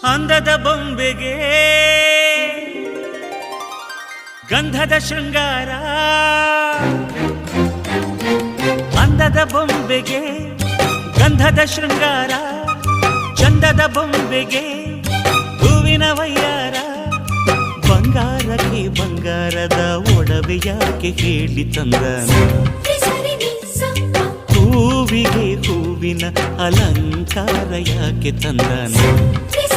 ಅಂದದ ಬೊಂಬೆಗೆ ಗಂಧದ ಶೃಂಗಾರ, ಅಂದದ ಬೊಂಬೆಗೆ ಗಂಧದ ಶೃಂಗಾರ, ಚಂದದ ಬೊಂಬೆಗೆ ಹೂವಿನ ವಯ್ಯಾರ. ಬಂಗಾರಕ್ಕೆ ಬಂಗಾರದ ಒಡವೆ ಯಾಕೆ ಹೇಳಿ ತಂದನು, ಹೂವಿಗೆ ಹೂವಿನ ಅಲಂಕಾರ ಯಾಕೆ ತಂದನು.